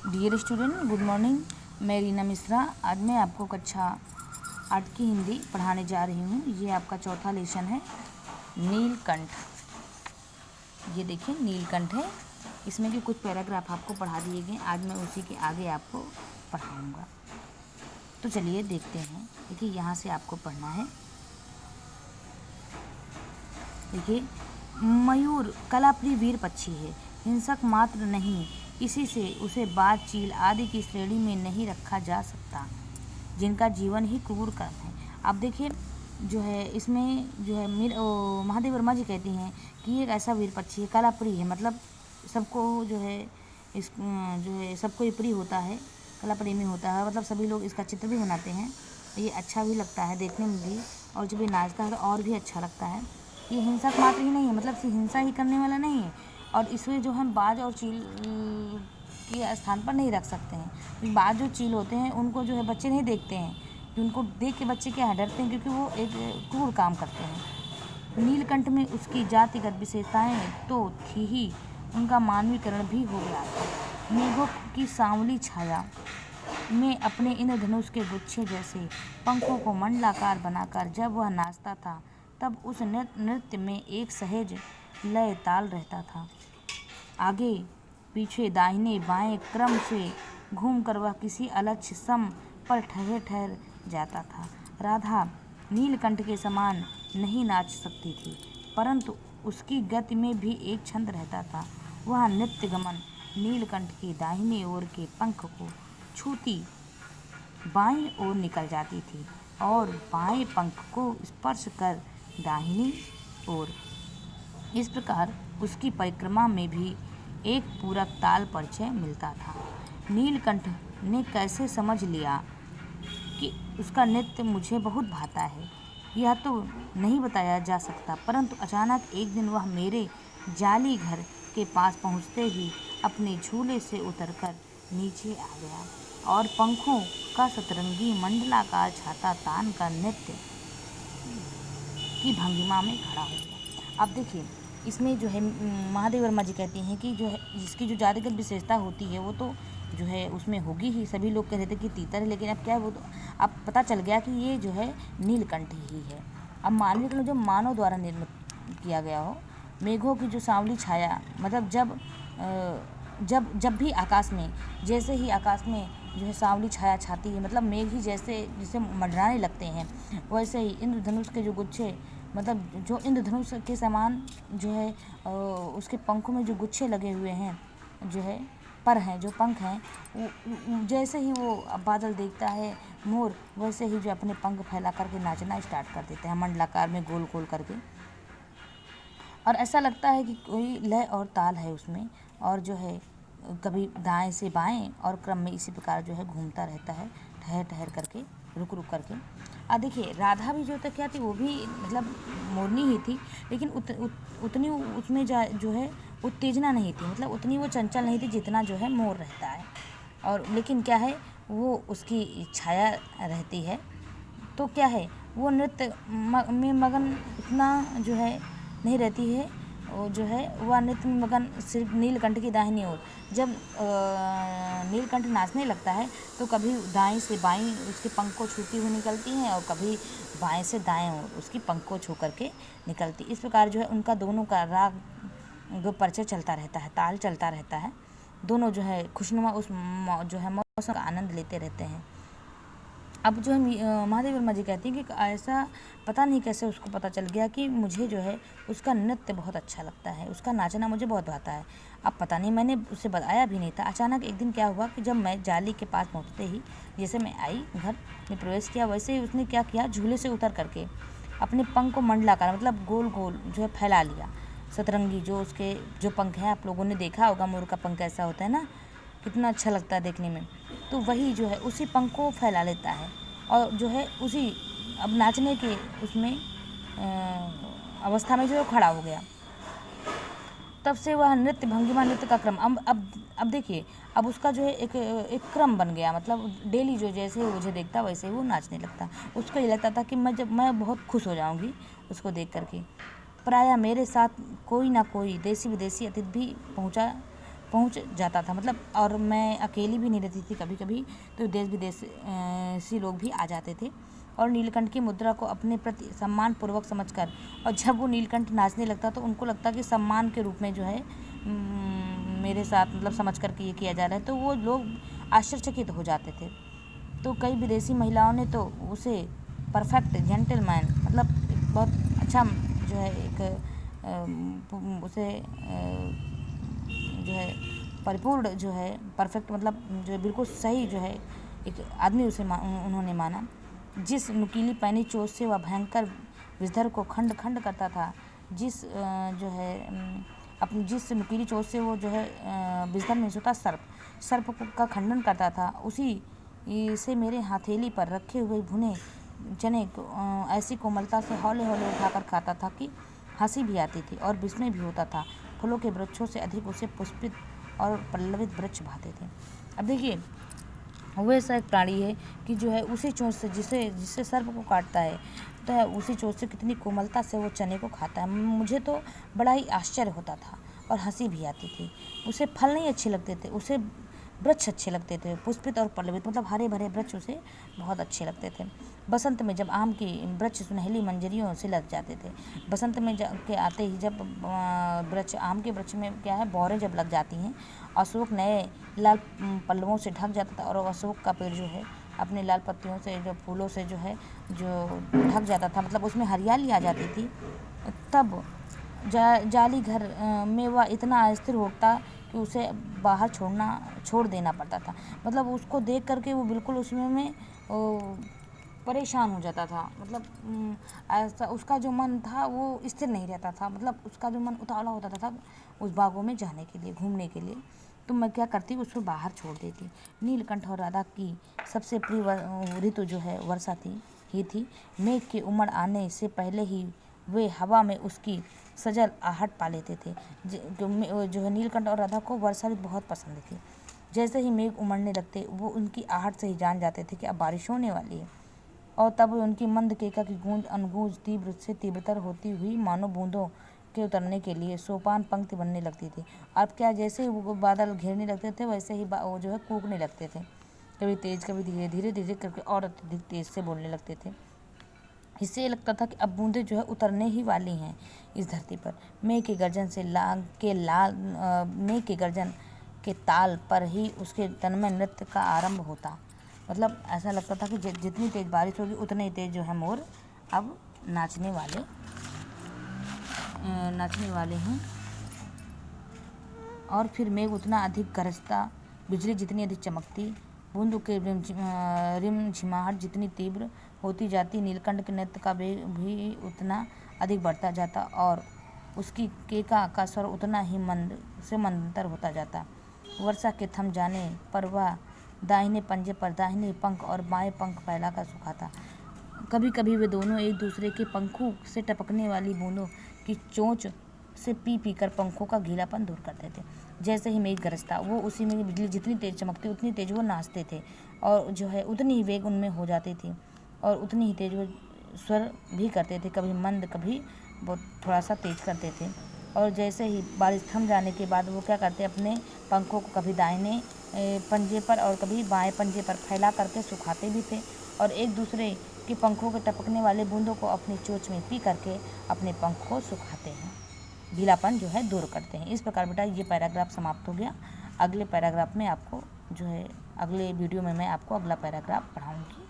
Dear student, good morning. मैं रीना मिश्रा। आज मैं आपको कक्षा 8 की हिंदी पढ़ाने जा रही हूँ। ये आपका चौथा लेसन है, नीलकंठ। ये देखिए नीलकंठ है। इसमें भी कुछ पैराग्राफ आपको पढ़ा दिए गए। आज मैं उसी के आगे आपको पढ़ाऊँगा। तो चलिए देखते हैं। देखिए यहाँ से आपको पढ़ना है। देखिए, मयूर कलाप्रिय वीर पक्षी है, हिंसक मात्र नहीं, इसी से उसे बाज, चील आदि की श्रेणी में नहीं रखा जा सकता, जिनका जीवन ही क्रूर कर्म है। अब देखिए जो है इसमें जो है महादेव वर्मा जी कहती हैं कि एक ऐसा वीर पक्षी है, कलाप्रिय है, मतलब सबको जो है सबको ये प्रिय होता है, कला प्रेमी होता है, मतलब सभी लोग इसका चित्र भी बनाते हैं। ये अच्छा भी लगता है देखने में भी, और जब ये नाचता है तो और भी अच्छा लगता है। ये हिंसक मात्र ही नहीं है, मतलब हिंसा ही करने वाला नहीं है, और इसमें जो हम बाज और चील के स्थान पर नहीं रख सकते हैं। बाज जो चील होते हैं उनको जो है बच्चे नहीं देखते हैं, कि उनको देख के बच्चे क्या डरते हैं, क्योंकि वो एक क्रूर काम करते हैं। नीलकंठ में उसकी जातिगत विशेषताएँ तो थी ही, उनका मानवीकरण भी हो गया था। मेघों की सांवली छाया में अपने इंद्रधनुष के गुच्छे जैसे पंखों को मंडलाकार बनाकर जब वह नाचता था, तब उस नृत्य में एक सहज लय ताल रहता था। आगे पीछे दाहिने बाएं क्रम से घूमकर वह किसी अलक्ष्य सम पर ठहर जाता था। राधा नीलकंठ के समान नहीं नाच सकती थी, परंतु उसकी गति में भी एक छंद रहता था। वह नृत्य गमन नीलकंठ के दाहिने ओर के पंख को छूती बाईं ओर निकल जाती थी, और बाएं पंख को स्पर्श कर दाहिनी ओर। इस प्रकार उसकी परिक्रमा में भी एक पूरक ताल परिचय मिलता था। नीलकंठ ने कैसे समझ लिया कि उसका नृत्य मुझे बहुत भाता है, यह तो नहीं बताया जा सकता, परंतु अचानक एक दिन वह मेरे जाली घर के पास पहुंचते ही अपने झूले से उतरकर नीचे आ गया और पंखों का सतरंगी मंडलाकार छाता तान कर नृत्य की भंगिमा में खड़ा हो गया। अब देखिए इसमें जो है महादेव वर्मा जी कहती हैं कि जो है जिसकी जो जातिगत विशेषता होती है वो तो जो है उसमें होगी ही। सभी लोग कह रहे थे कि तीतर है, लेकिन अब क्या है, वो तो अब पता चल गया कि ये जो है नीलकंठ ही है। अब मानवीकरण जो मानव द्वारा निर्मित किया गया हो। मेघों की जो सांवली छाया, मतलब जब भी आकाश में, जैसे ही आकाश में जो है सांवली छाया छाती है, मतलब मेघ ही जैसे मंडराने लगते हैं, वैसे ही इंद्रधनुष के जो गुच्छे, मतलब जो इंद्रधनुष के समान जो है उसके पंखों में जो गुच्छे लगे हुए हैं, जो है पर हैं, जो पंख हैं, जैसे ही वो बादल देखता है मोर, वैसे ही जो अपने पंख फैला करके नाचना स्टार्ट कर देते हैं मंडलाकार में गोल गोल करके, और ऐसा लगता है कि कोई लय और ताल है उसमें, और जो है कभी दाएं से बाएं और क्रम में इसी प्रकार जो है घूमता रहता है, ठहर करके, रुक करके। देखिए राधा भी जो तो क्या थी, वो भी मतलब मोरनी ही थी, लेकिन उतनी उसमें जो है उत्तेजना नहीं थी, मतलब उतनी वो चंचल नहीं थी जितना जो है मोर रहता है। और लेकिन क्या है, वो उसकी छाया रहती है, तो क्या है वो नृत्य में मगन उतना जो है नहीं रहती है। वो जो है वह नृत्य में मगन सिर्फ नीलकंठ की दाहिनी ओर। जब नीलकंठ नाचने लगता है तो कभी दाएं से बाईं उसके पंख को छूती हुई निकलती हैं, और कभी बाएं से दाएं ओर उसकी पंख को छू करके निकलती। इस प्रकार जो है उनका दोनों का राग जो परिचय चलता रहता है, ताल चलता रहता है। दोनों जो है खुशनुमा उस जो है मौसम का आनंद लेते रहते हैं। अब जो है महादेव वर्मा जी कहती हैं कि ऐसा पता नहीं कैसे उसको पता चल गया कि मुझे जो है उसका नृत्य बहुत अच्छा लगता है, उसका नाचना मुझे बहुत भाता है। अब पता नहीं, मैंने उसे बताया भी नहीं था। अचानक एक दिन क्या हुआ कि जब मैं जाली के पास पहुंचते ही, जैसे मैं आई घर में प्रवेश किया, वैसे ही उसने क्या किया, झूले से उतर करके अपने पंख को मंडलाकार, मतलब गोल गोल जो है फैला लिया। सतरंगी जो उसके जो पंख हैं, आप लोगों ने देखा होगा मोर का पंख कैसा होता है ना, कितना अच्छा लगता है देखने में। तो वही जो है उसी पंख को फैला लेता है, और जो है उसी अब नाचने के उसमें अवस्था में जो है खड़ा हो गया। तब से वह नृत्य भंगिमा नृत्य का क्रम अब देखिए, अब उसका जो है एक क्रम बन गया, मतलब डेली जो जैसे वो मुझे देखता वैसे ही वो नाचने लगता। उसको ये लगता था कि मैं बहुत खुश हो जाऊंगी उसको देख करके। प्रायः मेरे साथ कोई ना कोई देसी विदेशी अतिथि भी पहुंच जाता था। मतलब और मैं अकेली भी नहीं रहती थी, कभी कभी तो देश विदेश से लोग भी आ जाते थे और नीलकंठ की मुद्रा को अपने प्रति सम्मान पूर्वक समझकर, और जब वो नीलकंठ नाचने लगता तो उनको लगता कि सम्मान के रूप में जो है मेरे साथ मतलब समझ कर के ये किया जा रहा है, तो वो लोग आश्चर्यचकित हो जाते थे। तो कई विदेशी महिलाओं ने तो उसे परफेक्ट जेंटलमैन, मतलब एक बहुत अच्छा जो है एक उसे जो है परिपूर्ण जो है परफेक्ट, मतलब जो बिल्कुल सही जो है एक आदमी उसे उन्होंने माना। जिस नुकीली पैनी चोट से वह भयंकर विषधर को खंड खंड करता था, जिस जो है अपनी जिस नुकीली चोट से वो जो है विषधर में होता सर्प का खंडन करता था, उसी से मेरे हथेली पर रखे हुए भुने चने को ऐसी कोमलता से हौले हौले उठाकर खाता था कि हंसी भी आती थी और विस्मय भी होता था। फलों के वृक्षों से अधिक उसे पुष्पित और पल्लवित वृक्ष भाते थे। अब देखिए, वो ऐसा एक प्राणी है कि जो है उसी चोंच से जिससे सर्प को काटता है, तो उसी चोंच से कितनी कोमलता से वो चने को खाता है। मुझे तो बड़ा ही आश्चर्य होता था और हंसी भी आती थी। उसे फल नहीं अच्छे लगते थे, उसे वृक्ष अच्छे लगते थे, पुष्पित और पल्लवित, मतलब हरे भरे वृक्ष उसे बहुत अच्छे लगते थे। बसंत में जब आम की वृक्ष सुनहली मंजरियों से लग जाते थे, बसंत में के आते ही जब वृक्ष आम के वृक्ष में क्या है बौरें जब लग जाती हैं, अशोक नए लाल पल्लवों से ढक जाता था और अशोक का पेड़ जो है अपने लाल पत्तियों से जो फूलों से जो है जो ढक जाता था, मतलब उसमें हरियाली आ जाती थी। तब जाली घर में वह इतना अस्थिर होता कि उसे बाहर छोड़ देना पड़ता था। मतलब उसको देख करके वो बिल्कुल उसमें में परेशान हो जाता था। मतलब ऐसा उसका जो मन था वो स्थिर नहीं रहता था, मतलब उसका जो मन उतावला होता था उस बागों में जाने के लिए, घूमने के लिए। तो मैं क्या करती, उसको बाहर छोड़ देती। नीलकंठ और राधा की सबसे प्रिय ऋतु जो है वर्षा थी। मेघ के उमड़ आने से पहले ही वे हवा में उसकी सजल आहट पा लेते थे। जो है नीलकंठ और राधा को वर्षा ऋतु बहुत पसंद थी। जैसे ही मेघ उमड़ने लगते वो उनकी आहट से ही जान जाते थे कि अब बारिश होने वाली है, और तब उनकी मंद केका की गूंज अनगूंज तीव्र से तीव्रतर होती हुई मानो बूंदों के उतरने के लिए सोपान पंक्ति बनने लगती थी। अब क्या, जैसे ही वो बादल घेरने लगते थे वैसे ही वो जो है कूकने लगते थे, कभी तेज कभी धीरे धीरे धीरे करके और अधिक तेज से बोलने लगते थे। इससे लगता था कि अब बूंदें जो है उतरने ही वाली हैं इस धरती पर। मेघ के गर्जन के ताल पर ही उसके तन में नृत्य का आरंभ होता। मतलब ऐसा लगता था कि जितनी तेज बारिश होगी उतने ही तेज जो है मोर अब नाचने वाले हैं। और फिर मेघ उतना अधिक गरजता, बिजली जितनी अधिक चमकती, बूंदों के रिमझिमाहट जितनी तीव्र होती जाती, नीलकंठ के नृत्य का वेग भी उतना अधिक बढ़ता जाता और उसकी केका का स्वर उतना ही मंद से मंदतर होता जाता। वर्षा के थम जाने पर वह दाहिने पंजे पर दाहिने पंख और बाएं पंख फैलाकर सुखाता। कभी कभी वे दोनों एक दूसरे के पंखों से टपकने वाली बूंदों की चोंच से पी कर पंखों का गीलापन दूर करते थे। जैसे ही मेघ गरजता वो उसी में बिजली जितनी तेज चमकती उतनी तेज वो नाचते थे, और जो है उतनी ही वेग उनमें हो जाती थी और उतनी ही तेज वो स्वर भी करते थे, कभी मंद कभी बहुत थोड़ा सा तेज करते थे। और जैसे ही बारिश थम जाने के बाद वो क्या करते, अपने पंखों को कभी दाहिने पंजे पर और कभी बाएं पंजे पर फैला करके सुखाते भी थे, और एक दूसरे के पंखों के टपकने वाले बूंदों को अपनी चोंच में पी करके अपने पंख को सुखाते हैं, गीलापन जो है दूर करते हैं। इस प्रकार बेटा ये पैराग्राफ समाप्त हो गया। अगले पैराग्राफ में आपको जो है अगले वीडियो में मैं आपको अगला पैराग्राफ पढ़ाऊँगी।